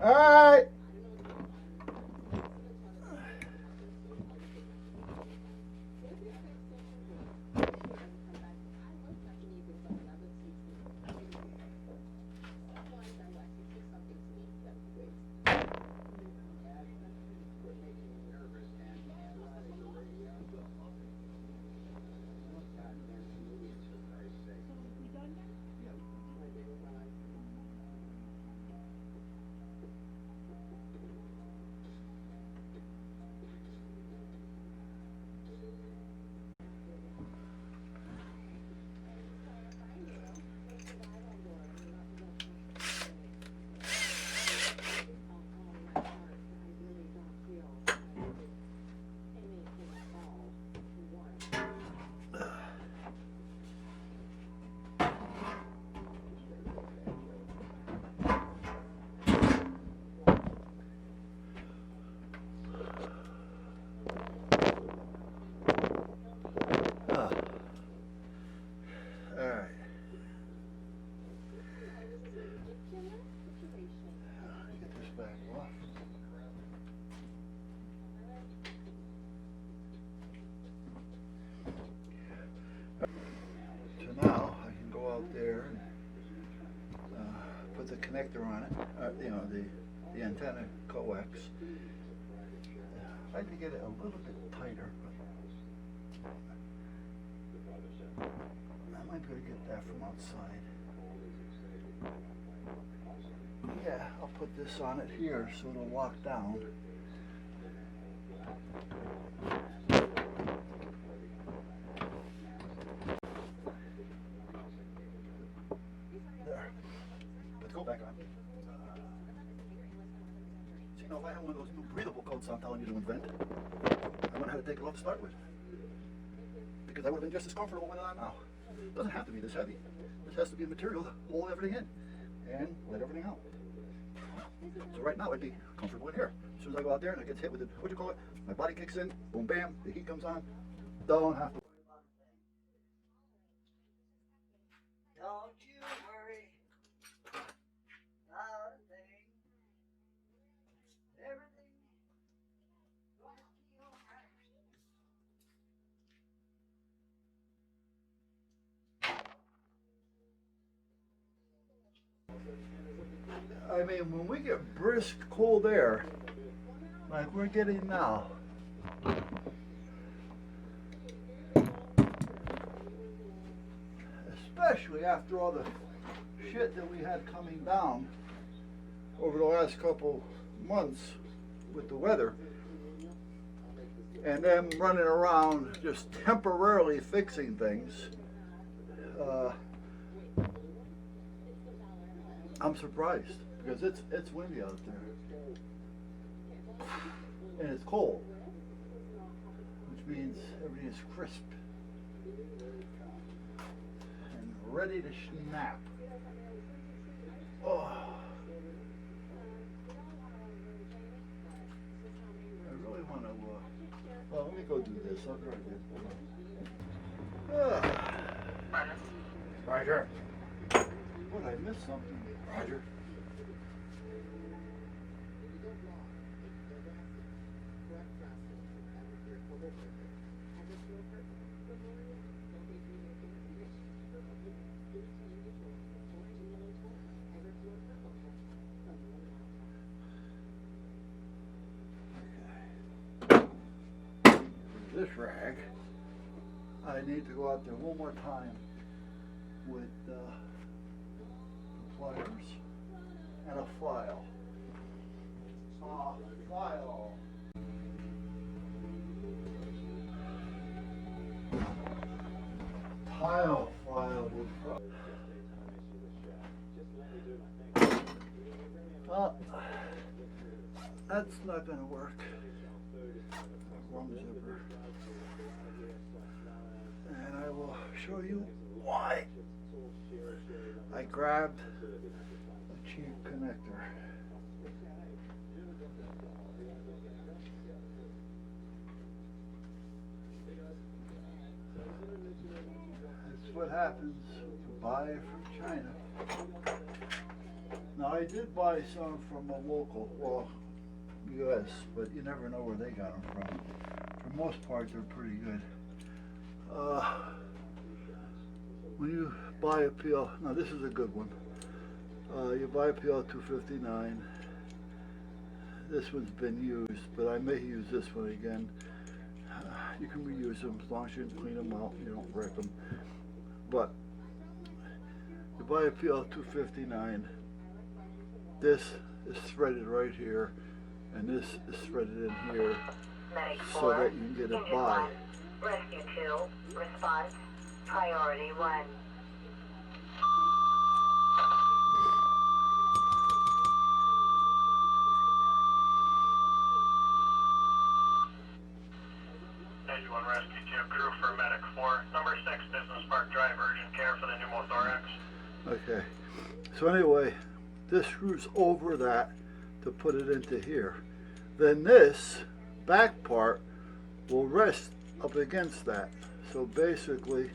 All right. Ah, all right. Get this back off. So now I can go out there and put the connector on it. The antenna coax. I had to get it a little bit tighter, but I might be able to get that from outside. Yeah, I'll put this on it here so it'll lock down. There. Let's go back on. See, now if I had one of those new breathable coats I'm telling you to invent, I wouldn't have had to take it off to start with. Because I would have been just as comfortable with it on now. It doesn't have to be this heavy. This has to be a material to hold everything in and let everything out. So right now I'd be comfortable in here. As soon as I go out there and it gets hit with the, what do you call it? My body kicks in, boom bam, the heat comes on. Don't have to worry about a thing. Don't you worry about a thing. Everything will be alright. I mean, when we get brisk cold air, like we're getting now, especially after all the shit that we had coming down over the last couple months with the weather, and them running around just temporarily fixing things, I'm surprised because it's windy out there and it's cold, which means everything is crisp and ready to snap. Oh, I really want to. Well, let me go do this. I'll try to get. Roger. What, I missed something? Roger. This rag, I need to go out there one more time with pliers and a file. File. Tile file. That's not going to work. Wrong zipper. And I will show you why. I grabbed a cheap connector. That's what happens when you buy from China. Now I did buy some from a local, well, U.S., but you never know where they got them from. For most part, they're pretty good. When you buy a PL, now this is a good one. You buy a PL 259. This one's been used, but I may use this one again. You can reuse them as long as you clean them out, you don't wreck them. But you buy a PL 259. This is threaded right here, and this is threaded in here, so that you can get it by. Rescue 2, response, priority 1. Rescue 2, crew for Medic 4, number 6, Business Park Drive, urgent care for the pneumothorax. Okay, so anyway, this screws over that to put it into here. Then this back part will rest up against that. So basically,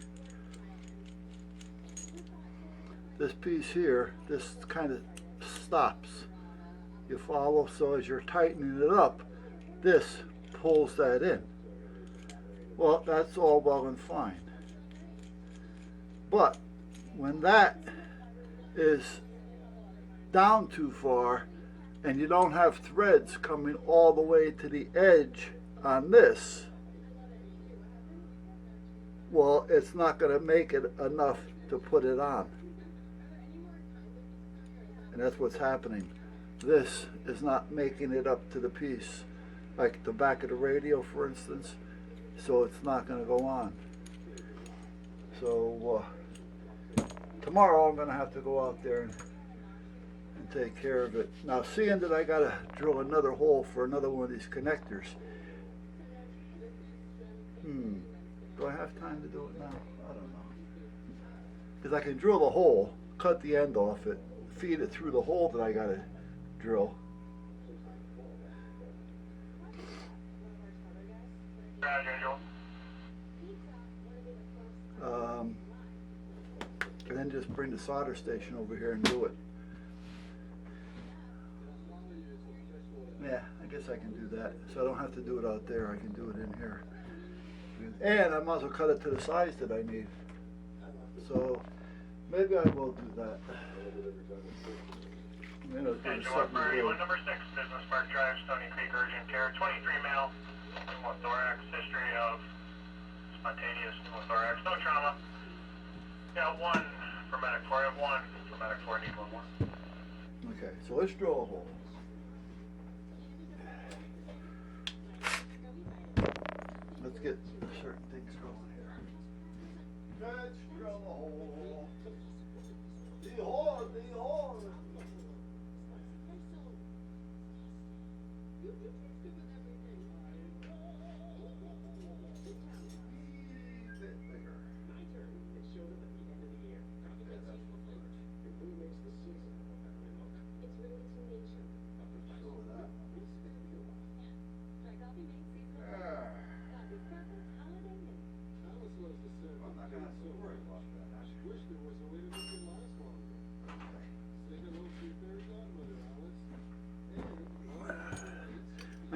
this piece here, this kind of stops. You follow? So as you're tightening it up, this pulls that in. Well, that's all well and fine. But when that is down too far and you don't have threads coming all the way to the edge on this, well, it's not going to make it enough to put it on. And that's what's happening. This is not making it up to the piece, like the back of the radio, for instance. So it's not going to go on. So tomorrow I'm going to have to go out there and take care of it. Now, seeing that I got to drill another hole for another one of these connectors, do I have time to do it now? I don't know. Because I can drill the hole, cut the end off it, feed it through the hole that I got to drill. And then just bring the solder station over here and do it. Yeah, I guess I can do that. So I don't have to do it out there. I can do it in here. And I might as well cut it to the size that I need. So maybe I will do that. Number 6, Business Park Drive, Stony Creek, urgent care, 23 male, pneumothorax, history of spontaneous pneumothorax, no trauma. Yeah, 1 for Medic 4, I have 1 for Medic 4, need 1 more. Okay, so let's drill a hole. Let's get certain things going here. Let's drill a hole. The hole, the hole.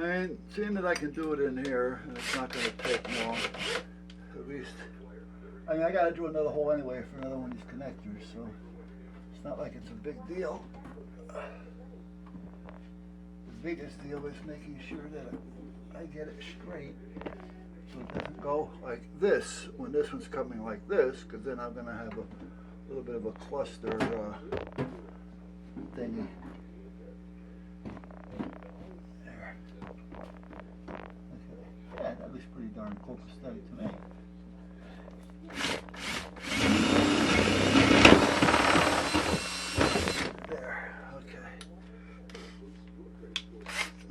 I mean, seeing that I can do it in here, and it's not going to take long, at least. I mean, I got to do another hole anyway for another one of these connectors, so it's not like it's a big deal. The biggest deal is making sure that I get it straight, so it doesn't go like this when this one's coming like this, because then I'm going to have a little bit of a cluster thingy. Yeah, that looks pretty darn copacetic to me. There, okay.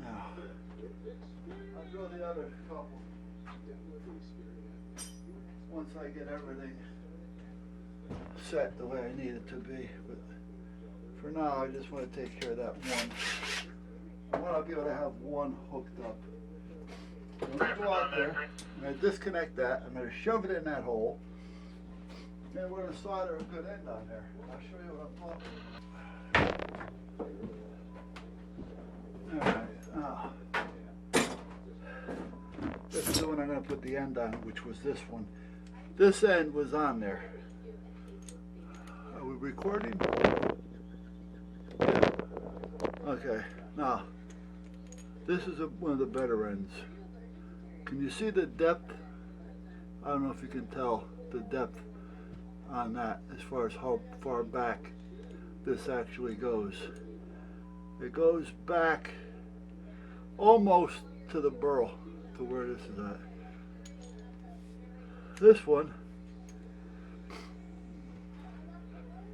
Now, I'll drill the other couple once I get everything set the way I need it to be. But for now, I just want to take care of that one. I want to be able to have one hooked up. I'm going to go out there, I'm going to disconnect that, I'm going to shove it in that hole, and we're going to solder a good end on there. I'll show you what I'm talking about. Alright, now. This is the one I'm going to put the end on, which was this one. This end was on there. Are we recording? Yeah. Okay, now, this is one of the better ends. Can you see the depth? I don't know if you can tell the depth on that as far as how far back this actually goes. It goes back almost to the burl, to where this is at. This one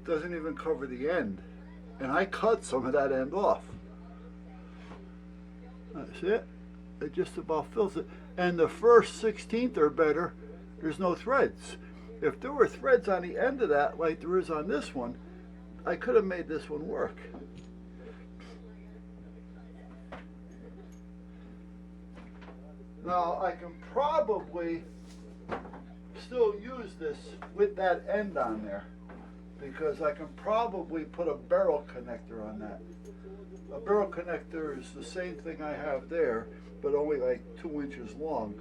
doesn't even cover the end, and I cut some of that end off. That's it. It just about fills it. And the first 16th or better, there's no threads. If there were threads on the end of that, like there is on this one, I could have made this one work. Now I can probably still use this with that end on there, because I can probably put a barrel connector on that. A barrel connector is the same thing I have there, but only like 2 inches long,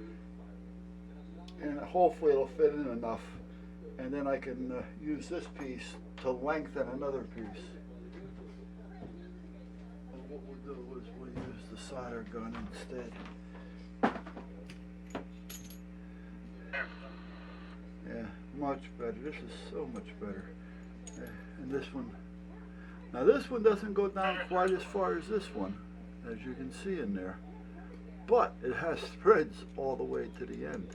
and hopefully it'll fit in enough, and then I can use this piece to lengthen another piece. And what we'll do is we'll use the solder gun instead. Yeah, much better. This is so much better. Yeah, and this one, now this one doesn't go down quite as far as this one, as you can see in there, but it has threads all the way to the end.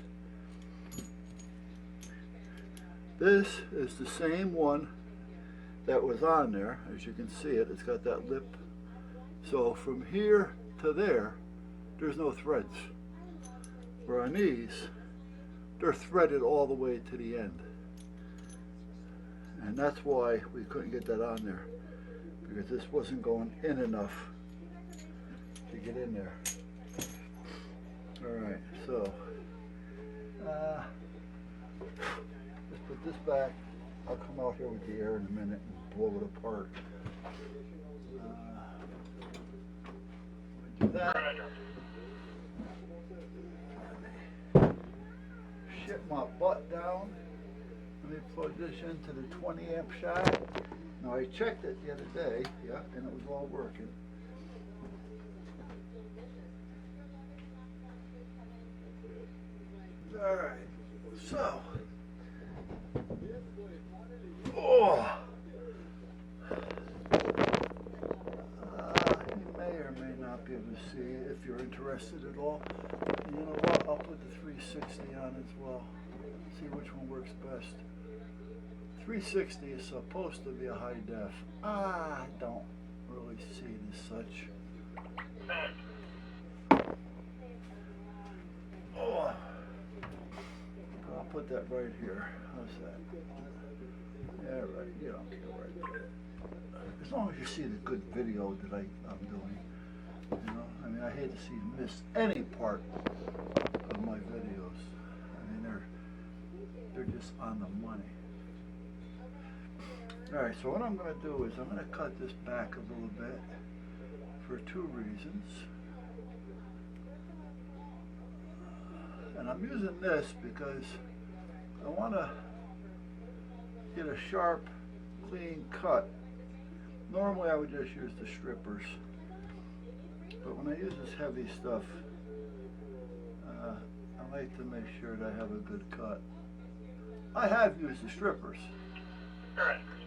This is the same one that was on there, as you can see it. It's got that lip. So from here to there, there's no threads. Where on these, they're threaded all the way to the end. And that's why we couldn't get that on there, because this wasn't going in enough to get in there. Alright, so let's put this back. I'll come out here with the air in a minute and blow it apart. Do that. Shit my butt down. Let me plug this into the 20 amp shot. Now I checked it the other day, yeah, and it was all working. Alright, so. Oh. You may or may not be able to see it if you're interested at all. And you know what? I'll put the 360 on as well. See which one works best. 360 is supposed to be a high def. I don't really see it as such. Oh. I'll put that right here. How's that? Yeah, right. You don't care right there. As long as you see the good video that I'm doing. You know, I mean, I hate to see you miss any part of my videos. I mean, they're just on the money. All right, so what I'm going to do is I'm going to cut this back a little bit for two reasons. And I'm using this because I want to get a sharp, clean cut. Normally I would just use the strippers, but when I use this heavy stuff, I like to make sure that I have a good cut. I have used the strippers,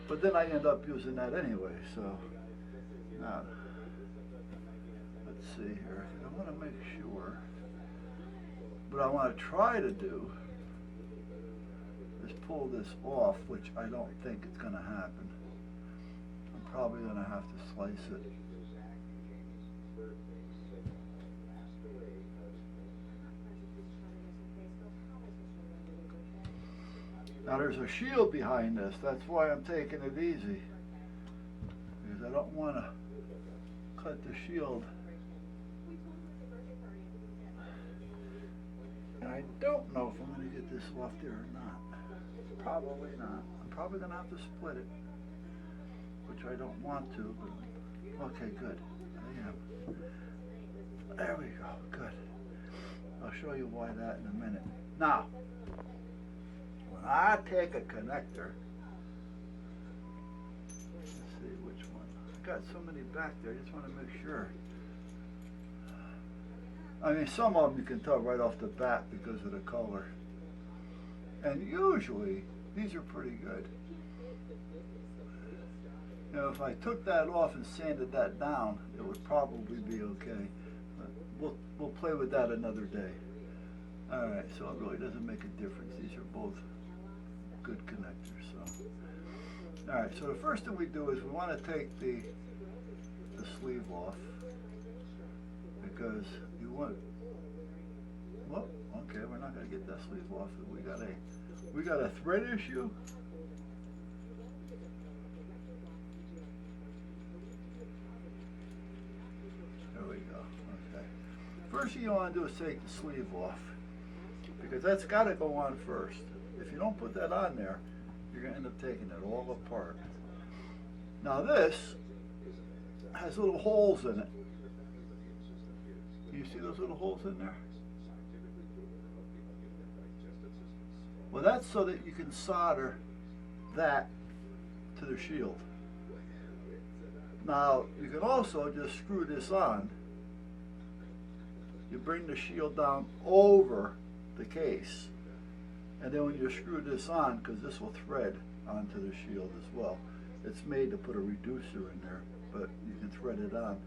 but then I end up using that anyway, so now let's see here. I want to make sure. What I want to try to do is pull this off, which I don't think it's going to happen. I'm probably going to have to slice it. Now there's a shield behind this. That's why I'm taking it easy, because I don't want to cut the shield. And I don't know if I'm going to get this off there or not. Probably not. I'm probably going to have to split it. which I don't want to, but okay, good. I am. There we go, good. I'll show you why that in a minute. Now, when I take a connector, let's see which one. I got so many back there, I just want to make sure. I mean, some of them you can tell right off the bat because of the color. And usually, these are pretty good. You know, if I took that off and sanded that down, it would probably be okay. But we'll play with that another day. All right, so it really doesn't make a difference. These are both good connectors. So, all right. So the first thing we do is we want to take the sleeve off because you want. Well, okay, we're not going to get that sleeve off. We got a thread issue. There we go. Okay. First thing you want to do is take the sleeve off because that's got to go on first. If you don't put that on there, you're going to end up taking it all apart. Now this has little holes in it. Do you see those little holes in there? Well, that's so that you can solder that to the shield. Now, you can also just screw this on. You bring the shield down over the case, and then when you screw this on, because this will thread onto the shield as well, it's made to put a reducer in there, but you can thread it on.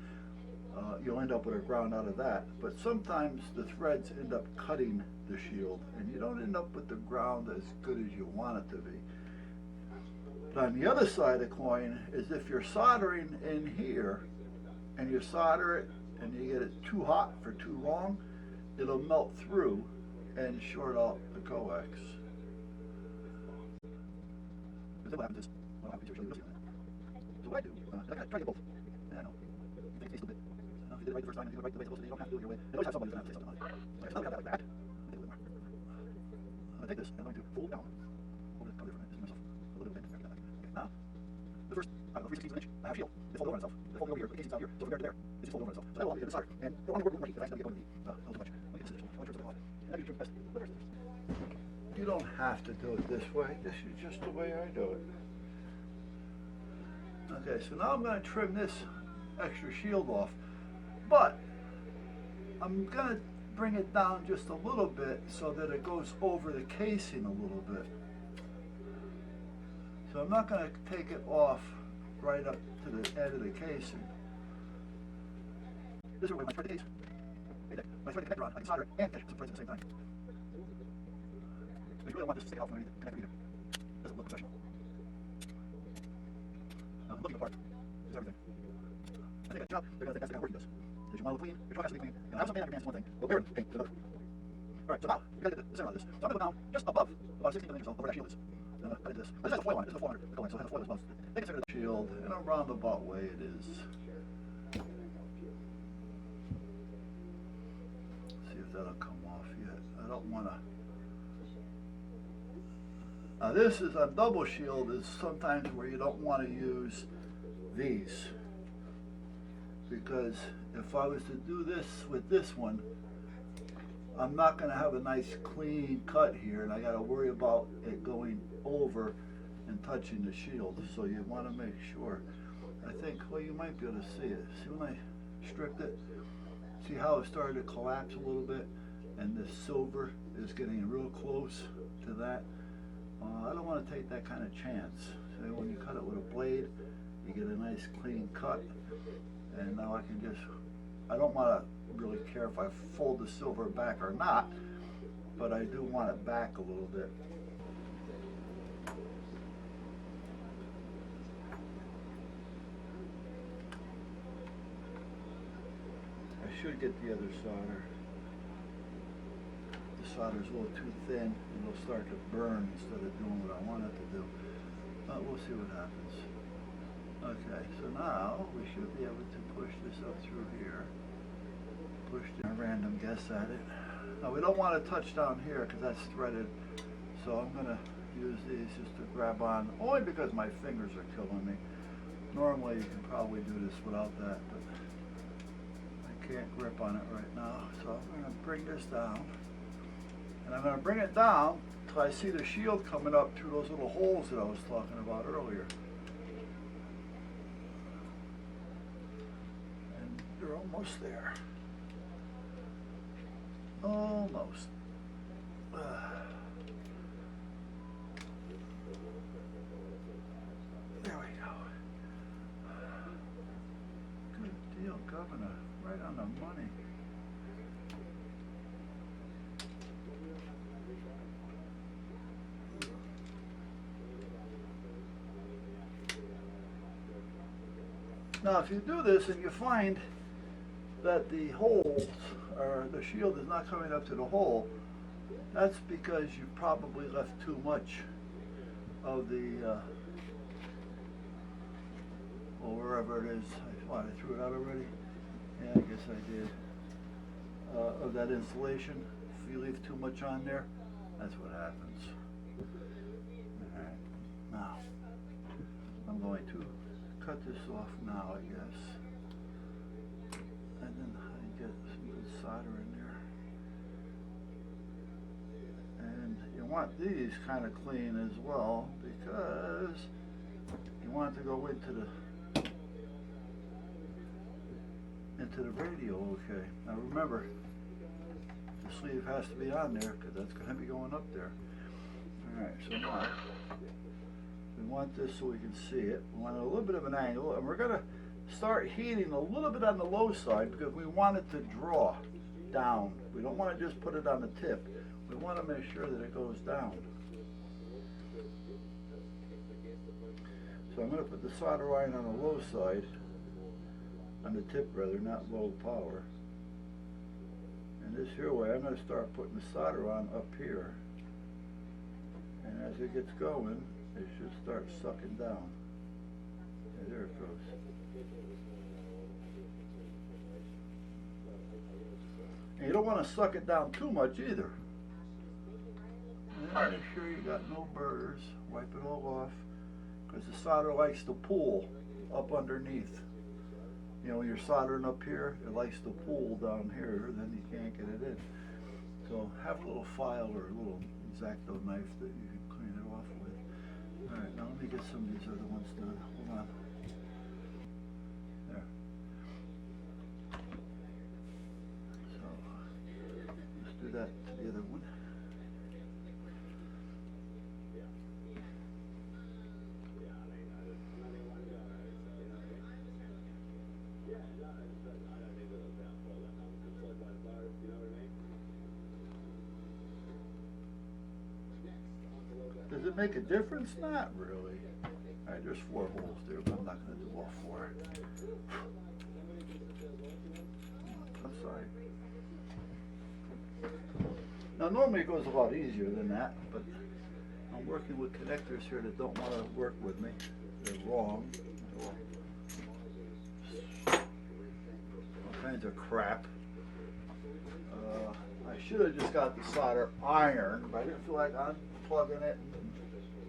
You'll end up with a ground out of that, but sometimes the threads end up cutting the shield, and you don't end up with the ground as good as you want it to be. But on the other side of the coin is if you're soldering in here, and you solder it, and you get it too hot for too long, it'll melt through and short out the coax. So what happens is, so what I do, I try to get both. Yeah, I know. It takes a bit. If you did it right the first time, and you do it right the way it's supposed to be, you don't have to do it your way. And always have somebody who's going to have to say something on it. Okay, so now we got it like that. I'm going to take this, and I'm going to fold down over the cover for this myself. A little bit. Okay, now, the first, I don't know, 3/16 inch, I have shield. It folds over on itself. It folds over here, the casing's down here. So compared to there, it's just folding over on itself. So that will allow me to solder. And don't want to work with because I accidentally get under the, a little too much. Let me get this additional. Let me turn it off. And I can turn the rest. You don't have to do it this way. This is just the way I do it. Okay, so now I'm going to trim this extra shield off, but I'm going to bring it down just a little bit so that it goes over the casing a little bit. So I'm not going to take it off right up to the end of the casing. This is where when I thread the case, when I thread the connector on, I can solder it and catch some threads at the same time. But you really want this to stay off underneath the connector either. It doesn't look professional. Looking apart is everything. I think a job, that's the kind of work he does. Is you want to look clean, your truck has to be clean. You know, have some paint on your pants is one thing, but bearing paint is another. Alright, so now, we gotta get the center of this. So I'm gonna go down just above, about 16 millimeters over where that shield is. And I did this. This has a foil on it, this is a 400 going, so it has a foil as well. They consider the shield in a roundabout way it is. See if that'll come off yet. I don't wanna. Now this is a double shield is sometimes where you don't want to use these, because if I was to do this with this one, I'm not going to have a nice clean cut here, and I got to worry about it going over and touching the shield. So you want to make sure. I think, well, you might be able to see it. See when I stripped it? See how it started to collapse a little bit, and the silver is getting real close to that. I don't want to take that kind of chance. So when you cut it with a blade, you get a nice clean cut. And now I can just, I don't want to really care if I fold the silver back or not, but I do want it back a little bit. I should get the other solder. Solder's a little too thin and it'll start to burn instead of doing what I want it to do. But we'll see what happens. Okay, so now we should be able to push this up through here. Push a random guess at it. Now we don't want to touch down here because that's threaded. So I'm going to use these just to grab on, only because my fingers are killing me. Normally you can probably do this without that, but I can't grip on it right now. So I'm going to bring this down. And I'm going to bring it down till I see the shield coming up through those little holes that I was talking about earlier. And you're almost there. Almost. There we go. Good deal, Governor. Right on the money. Now, if you do this and you find that the holes, or the shield is not coming up to the hole, that's because you probably left too much of the, well, wherever it is. I threw it out already? Yeah, I guess I did. Of that insulation. If you leave too much on there, that's what happens. Alright, now, I'm going to cut this off now, I guess. And then I get some good solder in there. And you want these kind of clean as well, because you want it to go into the radio okay. Now remember, the sleeve has to be on there, because that's going to be going up there. Alright, so now we want this so we can see it. We want a little bit of an angle, and we're going to start heating a little bit on the low side because we want it to draw down. We don't want to just put it on the tip. We want to make sure that it goes down. So I'm going to put the solder iron on the low side, on the tip rather, not low power. And this here way, I'm going to start putting the solder on up here. And as it gets going, it should start sucking down. Yeah, there it goes. And you don't want to suck it down too much either. And make sure you got no burrs. Wipe it all off, because the solder likes to pool up underneath. You know, when you're soldering up here, it likes to pool down here, then you can't get it in. So have a little file or a little X-Acto knife that you can clean it off with. Alright, now let me get some of these other ones done. Hold on. There. So, let's do that to the other one. Does it make a difference? Not really. Alright, there's 4 holes there, but I'm not going to do all 4. I'm sorry. Now normally it goes a lot easier than that, but I'm working with connectors here that don't want to work with me. They're wrong. All kinds of crap. I should have just got the solder iron, but I didn't feel like unplugging it and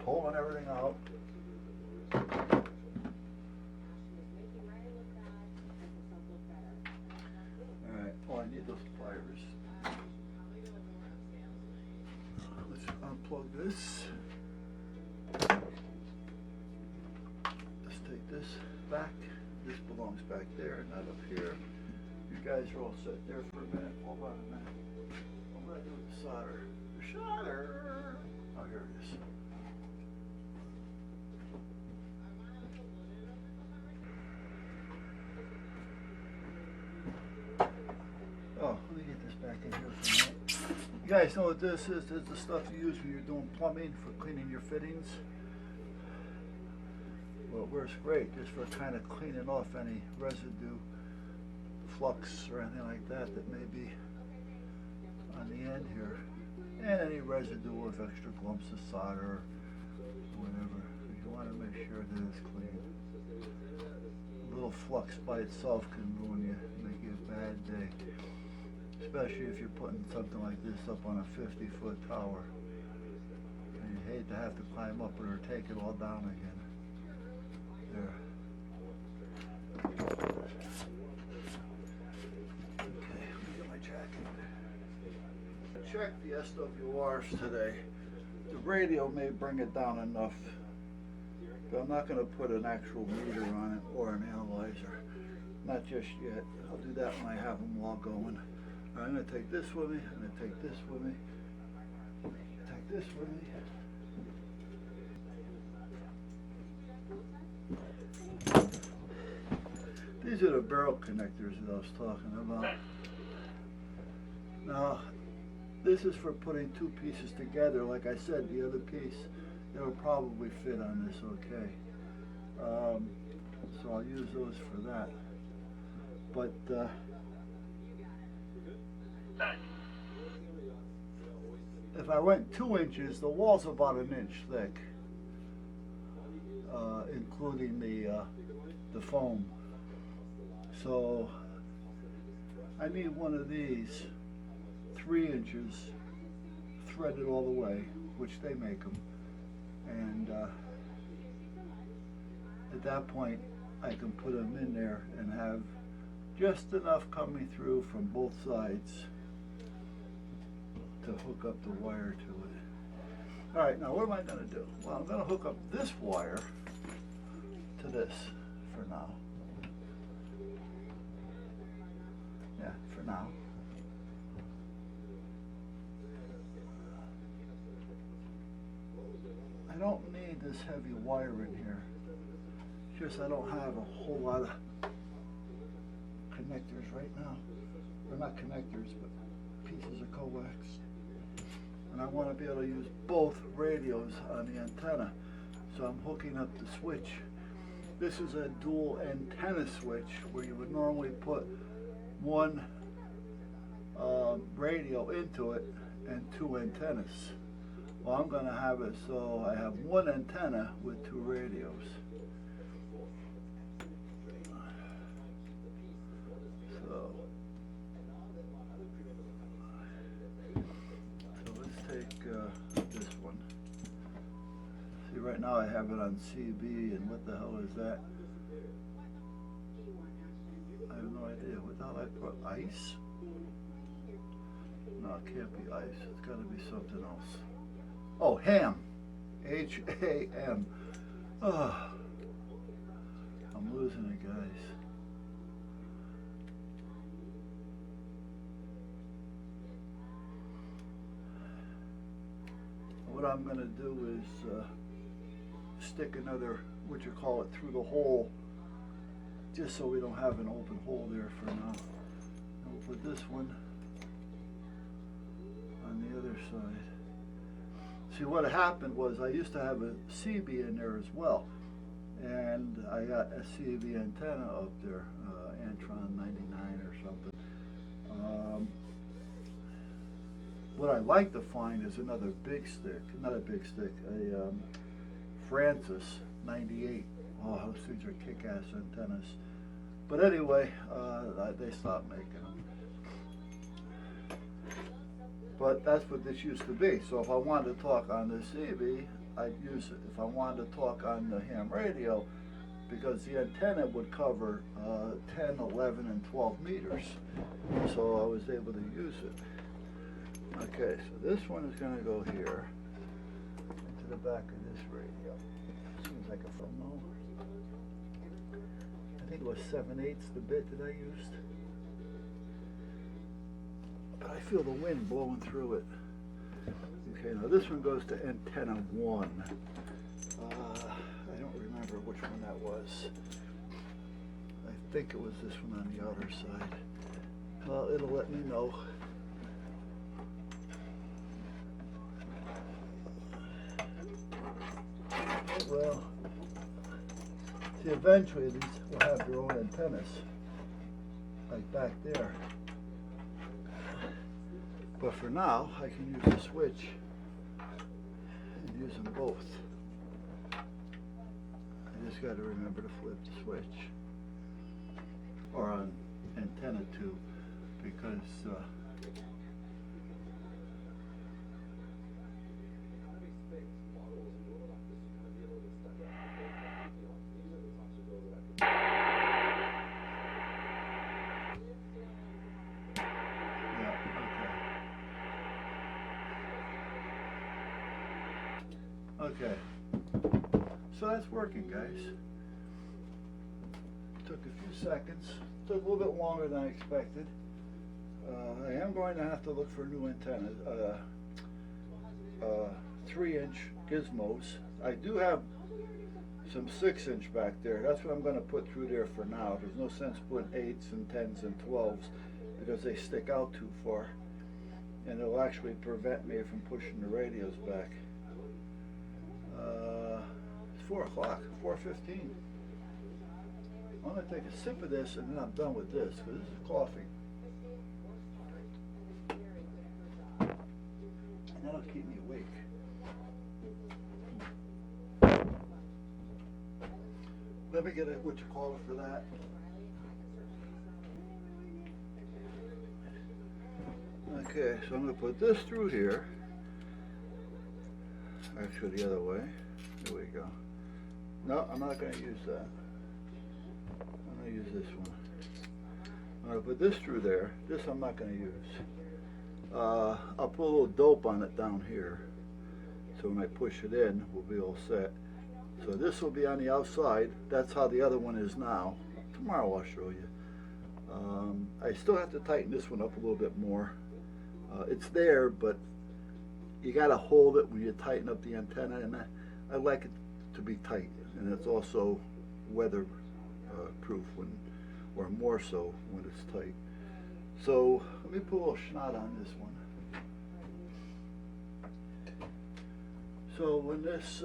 pulling everything out. Alright, oh, I need those pliers. Let's unplug this. Let's take this back. This belongs back there, not up here. You guys are all set there for a minute. Hold on a minute. What do I do with the solder? The solder! Oh, here it is. Oh, let me get this back in here for a minute. You guys know what this is? This is the stuff you use when you're doing plumbing for cleaning your fittings. Well, it works great just for kind of cleaning off any residue, flux, or anything like that that may be on the end here. And any residue of extra clumps of solder, or whatever. You want to make sure that it's clean. A little flux by itself can ruin you, make you a bad day. Especially if you're putting something like this up on a 50-foot tower. And you hate to have to climb up it or take it all down again. There. checked the SWRs today. The radio may bring it down enough, but I'm not going to put an actual meter on it or an analyzer. Not just yet. I'll do that when I have them all going. I'm going to take this with me. I'm going to take this with me. Take this with me. These are the barrel connectors that I was talking about. Now, this is for putting two pieces together. Like I said, the other piece, it'll probably fit on this okay. So I'll use those for that. But if I went 2 inches, the wall's about 1 inch thick, including the foam. So I need one of these 3 inches threaded all the way, which they make them, and at that point I can put them in there and have just enough coming through from both sides to hook up the wire to it. Alright, now what am I going to do? Well, I'm going to hook up this wire to this for now. Yeah, for now. I don't need this heavy wire in here. It's just I don't have a whole lot of connectors right now. They're not connectors, but pieces of coax. And I want to be able to use both radios on the antenna. So I'm hooking up the switch. This is a dual antenna switch where you would normally put one radio into it and 2 antennas. Well, I'm going to have it so I have 1 antenna with 2 radios. So let's take this one. See, right now I have it on CB, and what the hell is that? I have no idea. What the hell I put? Ice? No, it can't be ice. It's got to be something else. Oh, ham. H-A-M. Oh, I'm losing it, guys. What I'm going to do is stick another, what you call it, through the hole, just so we don't have an open hole there for now. And we'll put this one on the other side. See, what happened was I used to have a CB in there as well, and I got a CB antenna up there, Antron 99 or something. What I like to find is another big stick, not a big stick, a Francis 98. Oh, those things are kick-ass antennas. But anyway, they stopped making them. But that's what this used to be. So if I wanted to talk on the CB, I'd use it. If I wanted to talk on the ham radio, because the antenna would cover 10, 11, and 12 meters. So I was able to use it. Okay, so this one is going to go here, into the back of this radio. Seems like a phone. I think it was 7/8 the bit that I used. But I feel the wind blowing through it. Okay, now this one goes to antenna 1. I don't remember which one that was. I think it was this one on the outer side. Well, it'll let me know. Well, see, eventually these will have their own antennas, like back there. But for now, I can use the switch and use them both. I just got to remember to flip the switch, or on antenna 2, because Okay. So that's working, guys. Took a few seconds. Took a little bit longer than I expected. I am going to have to look for new antennas. 3-inch gizmos. I do have some 6-inch back there. That's what I'm going to put through there for now. There's no sense putting 8s and 10s and 12s because they stick out too far. And it'll actually prevent me from pushing the radios back. It's 4 o'clock, 4:15. I'm going to take a sip of this and then I'm done with this because this is coffee. And that'll keep me awake. Let me get a what you call it for that. Okay, so I'm going to put this through here. Actually, the other way. There we go. No, I'm not going to use that. I'm going to use this one. I'm going to put this through there. This I'm not going to use. I'll put a little dope on it down here. So when I push it in, we'll be all set. So this will be on the outside. That's how the other one is now. Tomorrow I'll show you. I still have to tighten this one up a little bit more. It's there, but you got to hold it when you tighten up the antenna, and I like it to be tight, and it's also weather proof when, or more so when it's tight. So let me put a little schnot on this one. So when this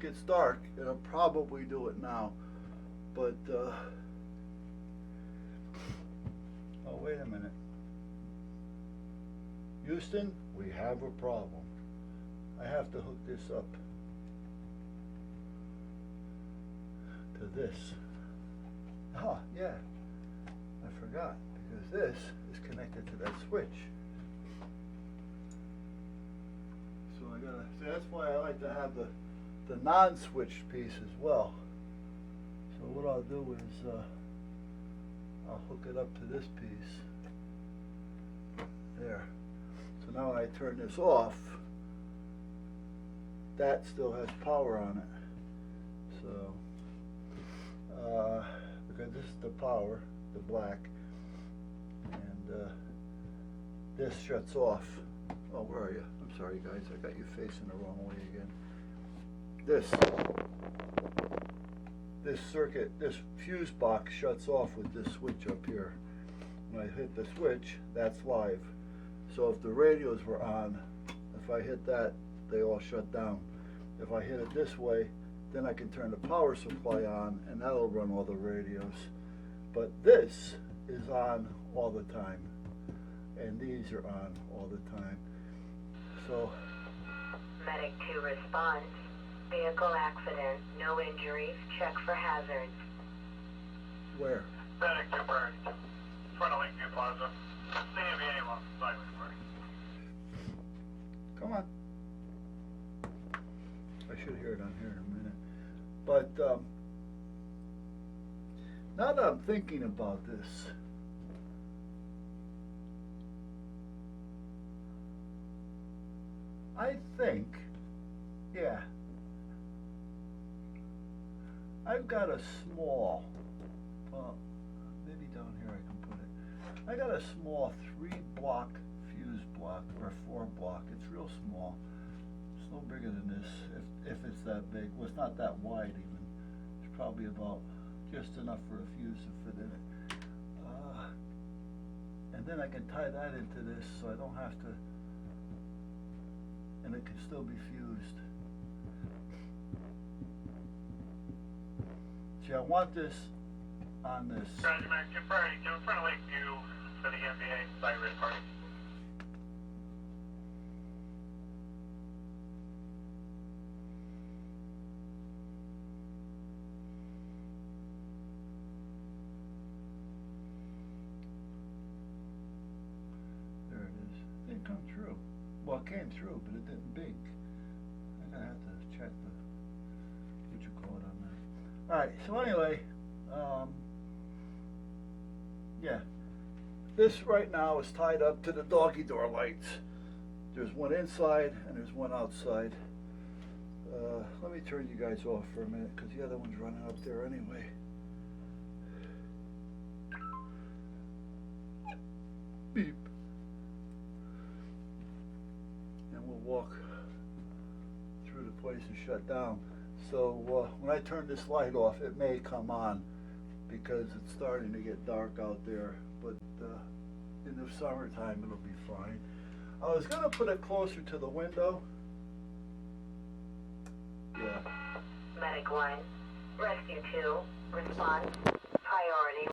gets dark, it'll probably do it now, but oh, wait a minute. Houston, we have a problem. I have to hook this up to this. Oh, yeah, I forgot, because this is connected to that switch. So I gotta, see, that's why I like to have the non-switched piece as well. So what I'll do is I'll hook it up to this piece. There. So now when I turn this off, that still has power on it. So, because this is the power, the black, and this shuts off. Oh, where are you? I'm sorry, guys. I got you facing the wrong way again. This circuit, this fuse box shuts off with this switch up here. When I hit the switch, that's live. So if the radios were on, if I hit that, they all shut down. If I hit it this way, then I can turn the power supply on, and that'll run all the radios. But this is on all the time, and these are on all the time. So, Medic 2 response. Vehicle accident. No injuries. Check for hazards. where? Medic 2 burned. Front of Lakeview Plaza. CMVA lost sight report. Come on. I should hear it on here in a minute. But now that I'm thinking about this, I think, yeah, I've got a small, maybe down here I can put it. I got a small 3-block fuse block, or 4-block. It's real small. It's no bigger than this, if it's that big. Well, it's not that wide even. It's probably about just enough for a fuse to fit in it. And then I can tie that into this so I don't have to, and it can still be fused. See, I want this on this. Roger, Medic 2 priority 2 in front of Lakeview for the MVA sight report. There it is. It didn't come through. Well, it came through, but it didn't blink. I'm gonna have to check the what you call it on that. All right. So anyway, yeah, this right now is tied up to the doggy door lights. There's one inside and there's one outside. Let me turn you guys off for a minute because the other one's running up there anyway. Beep. And we'll walk through the place and shut down. So when I turn this light off, it may come on because it's starting to get dark out there. But in the summertime, it'll be fine. I was going to put it closer to the window. Yeah. Medic 1, Rescue 2, response, priority.